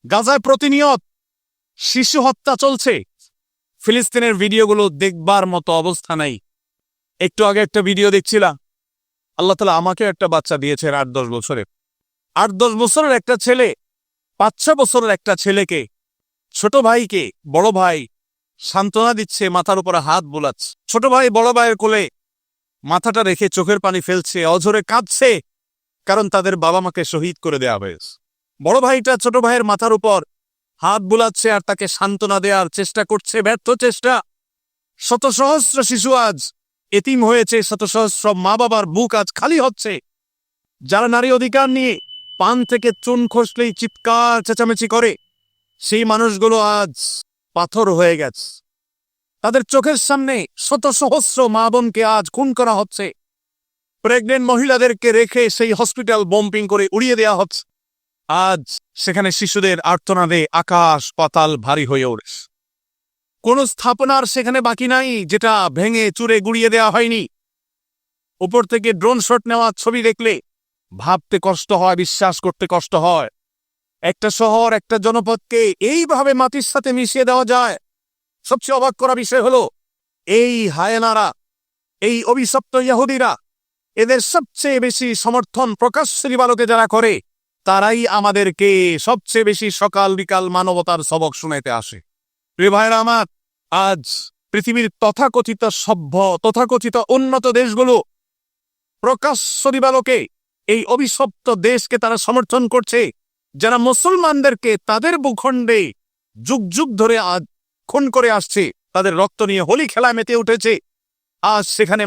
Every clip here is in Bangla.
গাজায় প্রতিনিয়ত শিশু হত্যা চলছে। ফিলিস্তিনের ভিডিওগুলো দেখবার মতো অবস্থা নাই। একটু আগে একটা ভিডিও দেখছিলাম, আল্লাহ তাআলা আমাকে একটা বাচ্চা দিয়েছেন ৮-১০ বছরের। ৮-১০ বছরের একটা ছেলে ৫-৬ বছরের একটা ছেলেকে, ছোট ভাইকে বড় ভাই সান্ত্বনা দিচ্ছে, মাথার উপরে হাত বোলাচ্ছে। ছোট ভাই বড় ভাইয়ের কোলে মাথাটা রেখে চোখের পানি ফেলছে, অঝরে কাঁদছে, কারণ তাদের বাবা মাকে শহীদ করে দেওয়া হয়েছে। বড় ভাইটা ছোট ভাইয়ের মাথার উপর হাত বুলাচ্ছে আর তাকে সান্ত্বনা দেওয়ার চেষ্টা করছে, ব্যর্থ চেষ্টা। শত সহস্র শিশু আজ এতিম হয়েছে, শত সহস্র মা বাবার বুক আজ খালি হচ্ছে। যারা নারী অধিকার নিয়ে পান থেকে চুন খসলেই চিৎকার চেঁচামেচি করে, সেই মানুষগুলো আজ পাথর হয়ে গেছে। তাদের চোখের সামনে শত সহস্র মা বোনকে আজ খুন করা হচ্ছে। প্রেগনেন্ট মহিলাদেরকে রেখে সেই হসপিটাল বম্পিং করে উড়িয়ে দেওয়া হচ্ছে। আজ সেখানে শিশুদের আর্তনাদে আকাশ পাতাল ভারী হয়ে ওঠে। কোন স্থাপনার সেখানে বাকি নাই যেটা ভেঙে চুরে গুড়িয়ে দেওয়া হয়নি। উপর থেকে ড্রোন শট নেওয়া ছবি দেখলে ভাবতে কষ্ট হয়, বিশ্বাস করতে কষ্ট হয়। একটা শহর, একটা জনপদকে এইভাবে মাটির সাথে মিশিয়ে দেওয়া যায়। সবচেয়ে অবাক করা বিষয় হলো, এই হায়েনারা, এই অভিশপ্ত ইহুদিরা, এদের সবচেয়ে বেশি সমর্থন প্রকাশ্যে দিবালোকে যারা করে, তারাই আমাদেরকে সবচেয়ে বেশি সকাল বিকাল মানবতার সবক শুনাইতে আসে। প্রিয় ভাইরা আমার, আজ পৃথিবীর তথাকথিত সভ্য, তথাকথিত উন্নত দেশগুলো প্রকাশ্য দিবালোকে এই অভিশপ্ত দেশকে তারা সমর্থন করছে, যারা মুসলমানদেরকে তাদের ভূখণ্ডে যুগ যুগ ধরে আজ খুন করে আসছে, তাদের রক্ত নিয়ে হোলি খেলায় মেতে উঠেছে। আজ সেখানে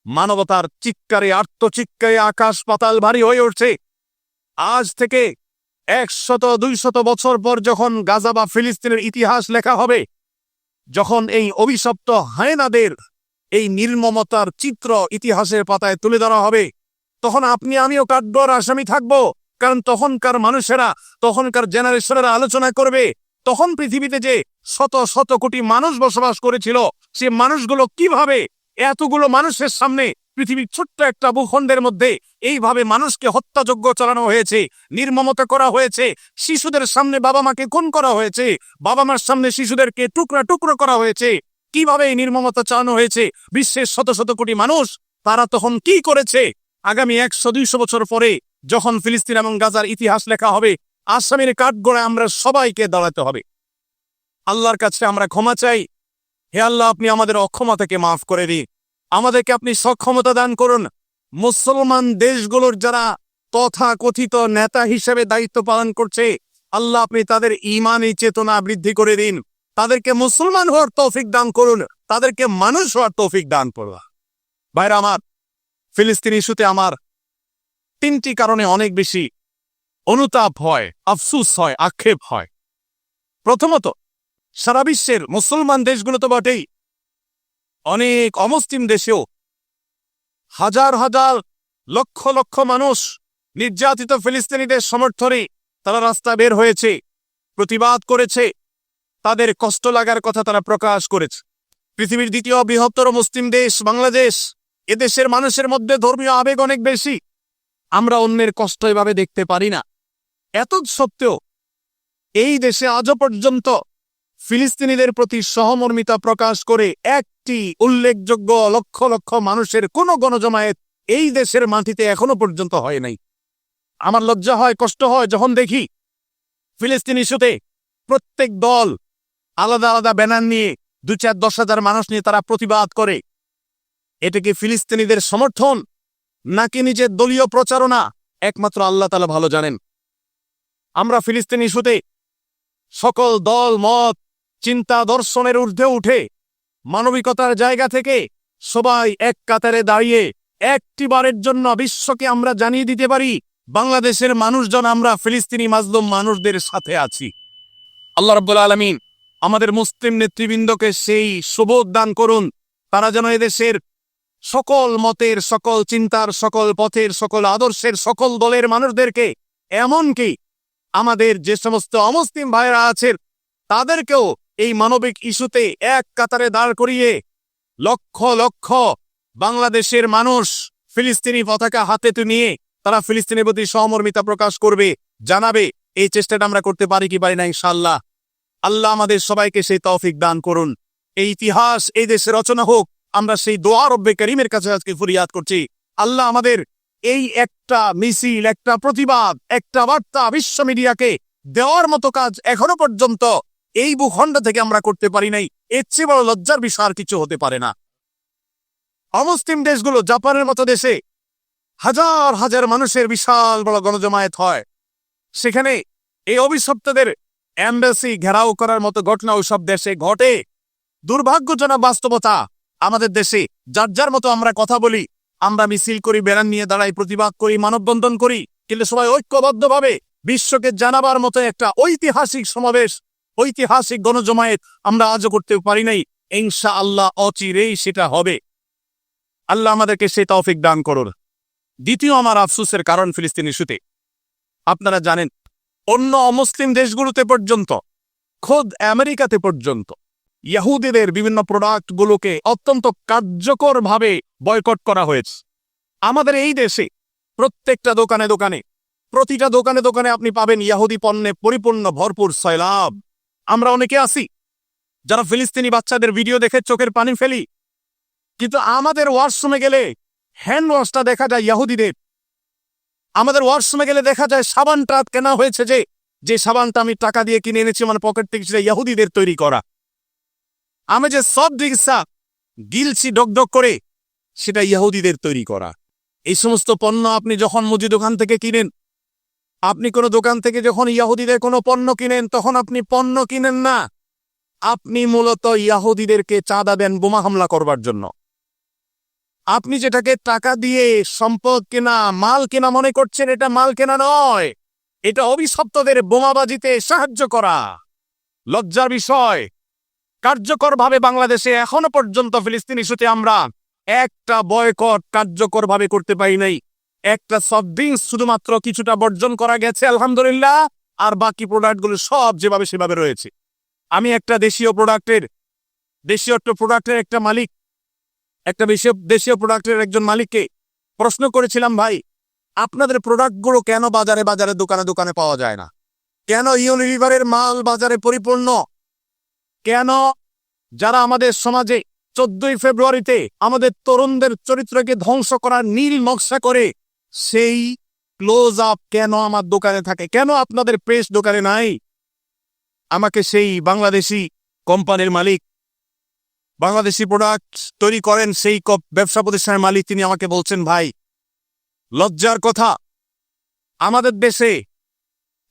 মানবতার চিৎকারে, আর্তচিৎকারে আকাশ পাতাল ভারী হয়ে উঠছে। আজ থেকে ১০০-২০০ বছর পর যখন গাজা বা ফিলিস্তিনের ইতিহাস লেখা হবে, যখন এই অভিশপ্ত হায়েনাদের এই নির্মমতার চিত্র ইতিহাসের পাতায় তুলে ধরা হবে, তখন আপনি আমিও কাঠগড় আসামি থাকব। কারণ তখনকার মানুষেরা, তখনকার জেনারেশনেরা আলোচনা করবে, তখন পৃথিবীতে যে শত শত কোটি মানুষ বসবাস করেছিল, সে মানুষগুলো কিভাবে এতগুলো মানুষের সামনে পৃথিবীর ছোট্ট একটা ভূখণ্ডের মধ্যে এইভাবে মানুষকে হত্যাযজ্ঞ চালানো হয়েছে, নির্মমতা করা হয়েছে, শিশুদের সামনে বাবা মাকে খুন করা হয়েছে, বাবা মার সামনে শিশুদেরকে টুকরা টুকরো করা হয়েছে, কিভাবে এই নির্মমতা চালানো হয়েছে বিশ্বের শত শত কোটি মানুষ, তারা তখন কি করেছে। আগামী ১০০-২০০ বছর পরে যখন ফিলিস্তিন এবং গাজার ইতিহাস লেখা হবে, আসামির কাঠগড়ায় আমরা সবাইকে দাঁড়াতে হবে। আল্লাহর কাছে আমরা ক্ষমা চাই। হে আল্লাহ, আপনি আমাদের অক্ষমতাকে মাফ করে দিন, আমাদেরকে আপনি সক্ষমতা দান করুন। মুসলমান দেশগুলোর যারা তথাকথিত নেতা হিসেবে দায়িত্ব পালন করছে, আল্লাহ আপনি তাদের ঈমানী চেতনা বৃদ্ধি করে দিন, তাদেরকে মুসলমান হওয়ার তৌফিক দান করুন, তাদেরকে মানুষ হওয়ার তৌফিক দান করুন। ভাইরা আমার, ফিলিস্তিন ইস্যুতে আমার ৩টি কারণে অনেক বেশি অনুতাপ হয়, আফসুস হয়, আক্ষেপ হয়। প্রথমত, সারা বিশ্বের মুসলমান দেশগুলো তো বটেই, অনেক অমুসলিম দেশেও হাজার হাজার লক্ষ লক্ষ মানুষ নির্যাতিত ফিলিস্তিনিদের সমর্থনে তারা রাস্তা বের হয়েছে, প্রতিবাদ করেছে, তাদের কষ্ট লাগার কথা তারা প্রকাশ করেছে। পৃথিবীর দ্বিতীয় বৃহত্তর মুসলিম দেশ বাংলাদেশ, এদেশের মানুষের মধ্যে ধর্মীয় আবেগ অনেক বেশি। আমরা অন্যের কষ্ট এভাবে দেখতে পারি না। এত সত্ত্বেও এই দেশে আজও পর্যন্ত ফিলিস্তিনিদের প্রতি সহমর্মিতা প্রকাশ করে একটি উল্লেখযোগ্য লক্ষ লক্ষ মানুষের কোনো গণজমায়েত এই দেশের মাটিতে এখনো পর্যন্ত হয় নাই। আমার লজ্জা হয়, কষ্ট হয় যখন দেখি ফিলিস্তিন ইস্যুতে প্রত্যেক দল আলাদা আলাদা ব্যানার নিয়ে ২-৪-১০ হাজার মানুষ নিয়ে তারা প্রতিবাদ করে। এটা কি ফিলিস্তিনিদের সমর্থন নাকি নিজের দলীয় প্রচারণা, একমাত্র আল্লাহ তাআলা ভালো জানেন। আমরা ফিলিস্তিন ইস্যুতে সকল দল মত চিন্তা দর্শনের ঊর্ধ্বে উঠে মানবিকতার জায়গা থেকে সবাই এক কাতারে দাঁড়িয়ে একটিবারের জন্য বিশ্বকে আমরা জানিয়ে দিতে পারি, বাংলাদেশের মানুষজন আমরা ফিলিস্তিনি মাজলুম মানুষদের সাথে আছি। আল্লাহ রাব্বুল আলামিন আমাদের মুসলিম নেতৃবৃন্দকে সেই সুবোধ দান করুন, তারা যেন এদেশের সকল মতের, সকল চিন্তার, সকল পথের, সকল আদর্শের, সকল দলের মানুষদেরকে, এমনকি আমাদের যে সমস্ত অমুসলিম ভাইরা আছেন তাদেরকেও এই মানবিক ইস্যুতে এক কাতারে দাঁড় করিয়ে লক্ষ লক্ষ বাংলাদেশের মানুষ ফিলিস্তিনি পতাকা হাতে নিয়ে তারা ফিলিস্তিনের প্রতি সহমর্মিতা প্রকাশ করবে, জানাবে। এই চেষ্টাটা আমরা করতে পারি কি পারি না ইনশাআল্লাহ। আল্লাহ আমাদের সবাইকে সেই তৌফিক দান করুন। এই ইতিহাস এই দেশে রচনা হোক, আমরা সেই দোয়া রব্বে করিমের কাছে আজকে ফরিয়াদ করছি। আল্লাহ আমাদের এই একটা মিছিল, একটা প্রতিবাদ, একটা বার্তা বিশ্ব মিডিয়াকে দেওয়ার মতো কাজ এখনো পর্যন্ত এই ভূখণ্ড থেকে আমরা করতে পারি নাই। এর চেয়ে বড় লজ্জার বিষয় আর কিছু হতে পারে না। অমুসলিম দেশগুলো, জাপানের মতো দেশে হাজার হাজার মানুষের বিশাল বড় গণজমায়েত হয়, সেখানে এই অভিশপ্তদের এম্বাসি ঘেরাও করার মতো ঘটনা ওইসব দেশে ঘটে। দুর্ভাগ্যজনক বাস্তবতা আমাদের দেশে যার যার মতো আমরা কথা বলি, আমরা মিছিল করি, ব্যানার নিয়ে দাঁড়াই, প্রতিবাদ করি, মানববন্ধন করি, কিন্তু সবাই ঐক্যবদ্ধভাবে বিশ্বকে জানাবার মতো একটা ঐতিহাসিক সমাবেশ, ঐতিহাসিক গণজমায়েত আমরা আজও করতে পারি নাই। ইনশাআল্লাহ অচিরেই সেটা হবে। আল্লাহ আমাদেরকে সেই তৌফিক দান করুন। দ্বিতীয় আমার আফসোসের কারণ ফিলিস্তিন ইস্যুতে, আপনারা জানেন অন্য অমুসলিম দেশগুলোতে পর্যন্ত, খোদ আমেরিকাতে পর্যন্ত ইহুদিদের বিভিন্ন প্রোডাক্টগুলোকে অত্যন্ত কার্যকরভাবে বয়কট করা হয়েছে। আমাদের এই দেশে প্রত্যেকটা দোকানে দোকানে, প্রতিটা দোকানে দোকানে আপনি পাবেন ইহুদি পণ্যে পরিপূর্ণ ভরপুর সয়লাব। আমরা অনেকে আছি যারা ফিলিস্তিনি বাচ্চাদের ভিডিও দেখে চোখের পানি ফেলি, কিন্তু আমাদের ওয়াশরুমে গেলে হ্যান্ড ওয়াশটা দেখা যায় ইহুদিদের। আমাদের ওয়াশরুমে গেলে দেখা যায় সাবানটা কেনা হয়েছে, যে সাবানটা আমি টাকা দিয়ে কিনে এনেছি আমার পকেট থেকে, সেটা ইহুদিদের তৈরি করা। আমি যে সব দিকসা গিলছি ডকডক করে, সেটা ইহুদিদের তৈরি করা। এই সমস্ত পণ্য আপনি যখন মুদি দোকান থেকে কিনেন, আপনি কোনো দোকান থেকে যখন ইহুদিদের কোনো পণ্য কিনেন, তখন আপনি পণ্য কিনেন না, আপনি মূলত ইহুদিদেরকে চাঁদা দেন বোমা হামলা করবার জন্য। আপনি যেটাকে টাকা দিয়ে সম্পদ কেনা, মাল কেনা মনে করছেন, এটা মাল কেনা নয়, এটা অভিশপ্তদের বোমাবাজিতে সাহায্য করা। লজ্জার বিষয়, কার্যকরভাবে বাংলাদেশে এখনো পর্যন্ত ফিলিস্তিন ইস্যুতে আমরা একটা বয়কট কার্যকরভাবে করতে পারি নাই। একটা সফট ড্রিঙ্কস শুধুমাত্র কিছুটা বর্জন করা গেছে আলহামদুলিল্লাহ, আর বাকি প্রোডাক্টগুলো সব যেভাবে সেভাবে রয়েছে। আমি একটা দেশীয় প্রোডাক্টের একটা মালিক, একটা দেশীয় প্রোডাক্টের একজন মালিককে প্রশ্ন করেছিলাম, ভাই আপনাদের প্রোডাক্টগুলো কেন বাজারে বাজারে দোকানে দোকানে পাওয়া যায় না? কেন ইউনিলিভারের মাল বাজারে পরিপূর্ণ? কেন যারা আমাদের সমাজে 14ই ফেব্রুয়ারিতে আমাদের তরুণদের চরিত্রকে ধ্বংস করার নীল নকশা করে, সেই ক্লোজ আপ কেন আমার দোকানে থাকে? কেন আপনাদের প্রেস দোকানে নাই? আমাকে সেই বাংলাদেশি কোম্পানির মালিক, বাংলাদেশি প্রোডাক্ট তৈরি করেন সেই ব্যবসা প্রতিষ্ঠানের মালিক, তিনি আমাকে বলছেন, ভাই লজ্জার কথা, আমাদের দেশে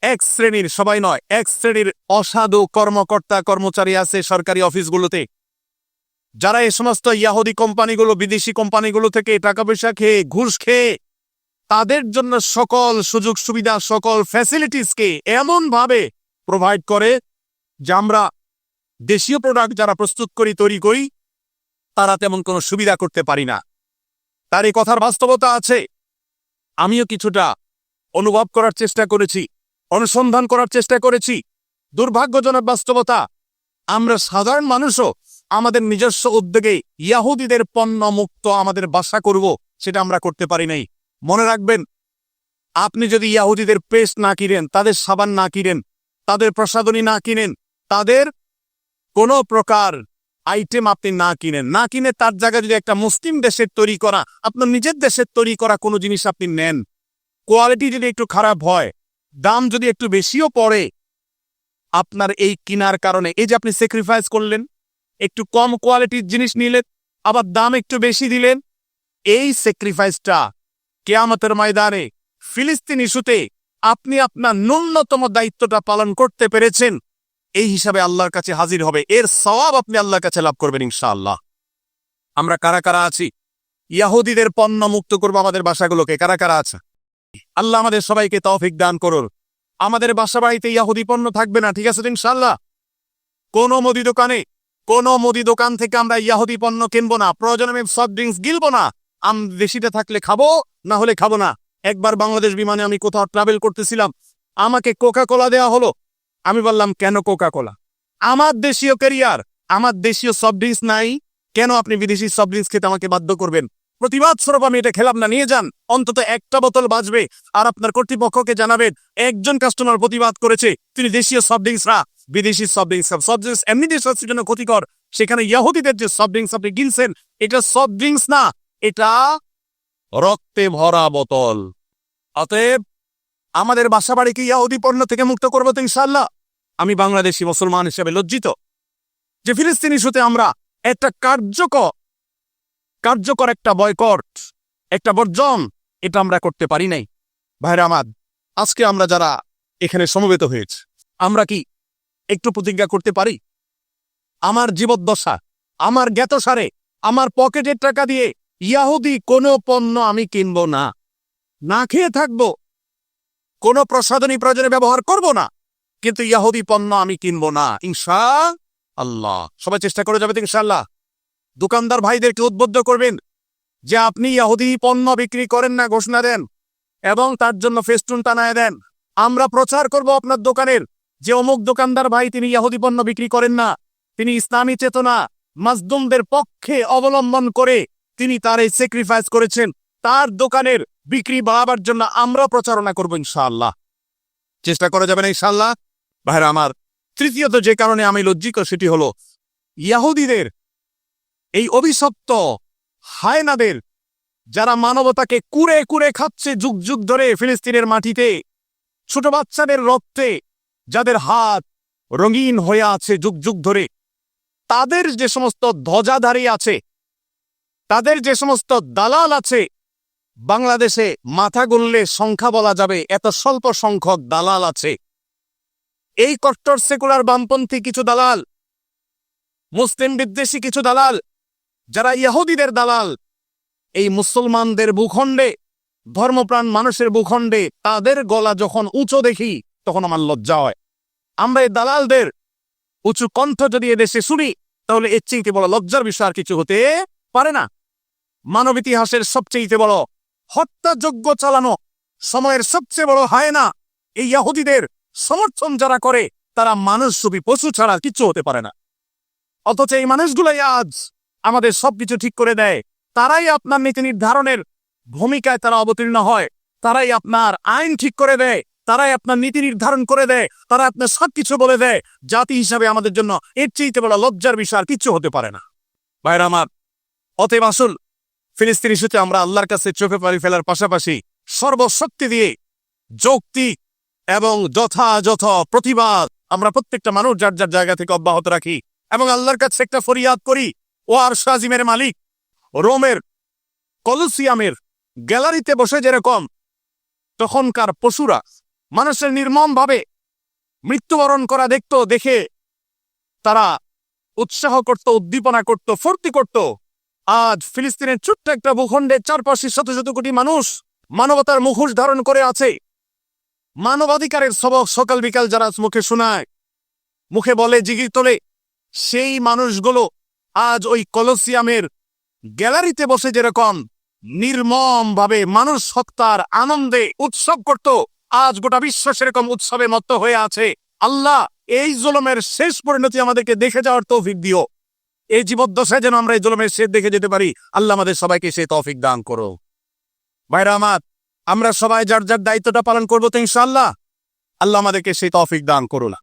এক শ্রেণীর, সবাই নয়, এক শ্রেণীর অসাধু কর্মকর্তা কর্মচারী আছে সরকারি অফিসগুলোতে, যারা এই সমস্ত ইহুদি কোম্পানিগুলো, বিদেশি কোম্পানিগুলো থেকে টাকা পয়সা খেয়ে, ঘুষ খেয়ে, তাদের জন্য সকল সুযোগ সুবিধা, সকল ফ্যাসিলিটিসকে এমন ভাবে প্রোভাইড করে যে আমরা দেশীয় প্রোডাক্ট যারা প্রস্তুত করি, তৈরি করি, তারা তেমন কোনো সুবিধা করতে পারি না। তার এই কথার বাস্তবতা আছে। আমিও কিছুটা অনুভব করার চেষ্টা করেছি, অনুসন্ধান করার চেষ্টা করেছি। দুর্ভাগ্যজনক বাস্তবতা, আমরা সাধারণ মানুষও আমাদের নিজস্ব উদ্যোগে ইহুদিদের পণ্য মুক্ত আমাদের বাসা করব, সেটা আমরা করতে পারি নাই। মনে রাখবেন, আপনি যদি ইহুদিদের পেস্ট না কিনেন, তাদের সাবান না কিনেন, তাদের প্রসাধনী না কিনেন, তাদের কোনো প্রকার আইটেম আপনি না কিনে তার জায়গায় যদি একটা মুসলিম দেশের তৈরি করা, আপনার নিজের দেশের তৈরি করা কোনো জিনিস আপনি নেন, কোয়ালিটি যদি একটু খারাপ হয়, দাম যদি একটু বেশিও পড়ে, আপনার এই কিনার কারণে, এই যে আপনি স্যাক্রিফাইস করলেন, একটু কম কোয়ালিটির জিনিস নিলেন, আবার দাম একটু বেশি দিলেন, এই স্যাক্রিফাইসটা কিয়ামতের ময়দানে ফিলিস্তিন ইস্যুতে আপনি আপনার ন্যূনতম দায়িত্বটা পালন করতে পেরেছেন, এই হিসাবে আল্লাহর কাছে হাজির হবে। এর সওয়াব আপনি আল্লাহর কাছে লাভ করবেন ইনশাআল্লাহ। আমরা কারা কারা আছি ইহুদিদের পণ্য মুক্ত করব আমাদের বাসাগুলোকে? কারা কারা আছে? আল্লাহ আমাদের সবাইকে তৌফিক দান করুন। আমাদের বাসা বাড়িতে ইহুদি পণ্য থাকবে না, ঠিক আছে ইনশাআল্লাহ? কোনো মুদি দোকান থেকে আমরা ইহুদি পণ্য কিনবো না। প্রয়োজনে আমি সফট ড্রিঙ্কস গিলবো না। দেশিতে থাকলে খাবো, না হলে খাবো না। একবার বাংলাদেশ বিমানে আমি কোথাও ট্রাভেল করতেছিলাম, আমাকে কোকা কোলা দেওয়া হলো। আমি বললাম, কেন কোকা কোলা? আমার দেশীয় ক্যারিয়ার, আমার দেশীয় সফট ড্রিঙ্কস নাই, কেন আপনি বিদেশি সফট ড্রিঙ্কস খেতে আমাকে বাধ্য করবেন? প্রতিবাদ স্বরূপ আমি এটা খেলাম না, নিয়ে যান, অন্তত একটা বোতল বাঁচবে। আর আপনার কর্তৃপক্ষকে জানাবেন একজন কাস্টমার প্রতিবাদ করেছে, তিনি দেশীয় সফট ড্রিঙ্কস না বিদেশি সফট ড্রিঙ্কস এমনিতে স্বাস্থ্যের জন্য ক্ষতিকর, সেখানে ইয়াহুদিদের যে সফট ড্রিঙ্কস আপনি কিনছেন এটা সফট ড্রিঙ্কস না, এটা রক্তে ভরা বোতল। অতএব আমাদের বাসা বাড়িকে ইয়াহুদি পণ্য থেকে মুক্ত করবো তো ইনশাআল্লাহ। আমি বাংলাদেশি মুসলমান হিসেবে লজ্জিত যে ফিলিস্তিনি ইস্যুতে আমরা একটা কার্যকর একটা বয়কট, একটা বর্জন এটা আমরা করতে পারি নাই। ভাইরা আমার, আজকে আমরা যারা এখানে সমবেত হয়েছে, আমরা কি একটু প্রতিজ্ঞা করতে পারি আমার জীবদ্দশা, আমার জ্ঞাতসারে, আমার পকেটের টাকা দিয়ে ইয়াহুদি কোনো পণ্য আমি কিনবো না, না খেয়ে থাকবো, কোনো প্রসাধনী প্রয়োজনে ব্যবহার করব না, কিন্তু ইয়াহুদি পণ্য আমি কিনবো না ইনশাআল্লাহ। সবাই চেষ্টা করে যাবে ইনশাআল্লাহ। দোকানদার ভাইদেরকে উদ্বুদ্ধ করবেন যে আপনি ইয়াহুদি পণ্য বিক্রি করেন না ঘোষণা দেন এবং তার জন্য ফেস্টুন টানায় দেন। আমরা প্রচার করব আপনার দোকানের যে অমুক দোকানদার ভাই তিনি ইয়াহুদি পণ্য বিক্রি করেন না, তিনি ইসলামী চেতনা মাজদুমদের পক্ষে অবলম্বন করে তিনি তার এই স্যাক্রিফাইস করেছেন, তার দোকানের বিক্রি বাড়াবার জন্য আমরা প্রচারণা করব ইনশাআল্লাহ। চেষ্টা করা যাবে না ইনশাআল্লাহ। ভাইরা আমার, তৃতীয়ত যে কারণে আমি লজ্জিত সেটি হলো ইয়াহুদিদের এই অভিশপ্ত হায়নাদের, যারা মানবতাকে কুরে কুরে খাচ্ছে যুগ যুগ ধরে ফিলিস্তিনের মাটিতে, ছোট বাচ্চাদের রক্তে যাদের হাত রঙিন হয়ে আছে যুগ যুগ ধরে, তাদের যে সমস্ত ধ্বজাধারী আছে, তাদের যে সমস্ত দালাল আছে, বাংলাদেশে মাথা গুনলে সংখ্যা বলা যাবে, এত স্বল্প সংখ্যক দালাল আছে। এই কট্টর সেকুলার বামপন্থী কিছু দালাল, মুসলিম বিদ্বেষী কিছু দালাল, যারা ইহুদিদের দালাল, এই মুসলমানদের ভূখণ্ডে, ধর্মপ্রাণ মানুষের ভূখণ্ডে তাদের গলা যখন উঁচু দেখি তখন আমার লজ্জা হয়। আমরা এই দালালদের উঁচু কণ্ঠ যদি এদেশে শুনি তাহলে এর চেয়ে বড় লজ্জার বিষয় আর কিছু হতে পারে না। মানব ইতিহাসের সবচেয়ে বড় হত্যাযজ্ঞ চালানো, সময়ের সবচেয়ে বড় হায়না এই ইহুদিদের সমর্থন যারা করে তারা মানুষরূপী পশু ছাড়া কিছু হতে পারে না। অথচ এই মানুষগুলাই আজ আমাদের সবকিছু ঠিক করে দেয়, তারাই আপনার নীতি নির্ধারণের ভূমিকায় তারা অবতীর্ণ হয়, তারাই আপনার আইন ঠিক করে দেয়, তারাই আপনার নীতি নির্ধারণ করে দেয়, তারা আপনার সবকিছু বলে দেয়। জাতি হিসাবে আমাদের জন্য এর চেয়ে বড় লজ্জার বিষয় আর কিছু হতে পারে না। ভাইরা আমার, অতএব আসল ফিলিস্তিন ইস্যুতে আমরা আল্লাহর কাছে চোখে পানি ফেলার পাশাপাশি সর্বশক্তি দিয়ে যৌক্তিক এবং যথাযথ প্রতিবাদ আমরা প্রত্যেকটা মানুষ যার যার জায়গা থেকে অব্যাহত রাখি এবং আল্লাহর কাছে একটা ফরিয়াদ করি, ও আরশ আজিমের মালিক, রোমের কলোসিয়ামের গ্যালারিতে বসে যেরকম তখনকার পশুরা মানুষের নির্মমভাবে মৃত্যুবরণ করা দেখত, দেখে তারা উৎসাহ করত, উদ্দীপনা করত, ফুর্তি করত, আজ ফিলিস্তিনের ছোট্ট একটা ভূখণ্ডের চারপাশে শত শত কোটি মানুষ মানবতার মুখোশ ধারণ করে আছে। মানবাধিকারের সবক সকাল বিকাল যারা মুখে শোনায়, মুখে বলে, জিগির তোলে, সেই মানুষগুলো আজ ওই কলোসিয়ামের গ্যালারিতে বসে যেরকম নির্মমভাবে মানুষ হত্যার আনন্দে উৎসব করত, আজ গোটা বিশ্ব সেরকম উৎসবে মত্ত হয়ে আছে। আল্লাহ এই জুলুমের শেষ পরিণতি আমাদেরকে দেখে যাওয়ার তৌফিক দিও। এই জীবদ্দশায় যেন আমরা এই জুলুমের শেষ দেখে যেতে পারি। আল্লাহ আমাদের সবাইকে সেই তৌফিক দান করো। ভাইরা আমার, আমরা সবাই যার যার দায়িত্বটা পালন করবো তো ইনশাআল্লাহ। আল্লাহ আমাদেরকে সেই তৌফিক দান করো না।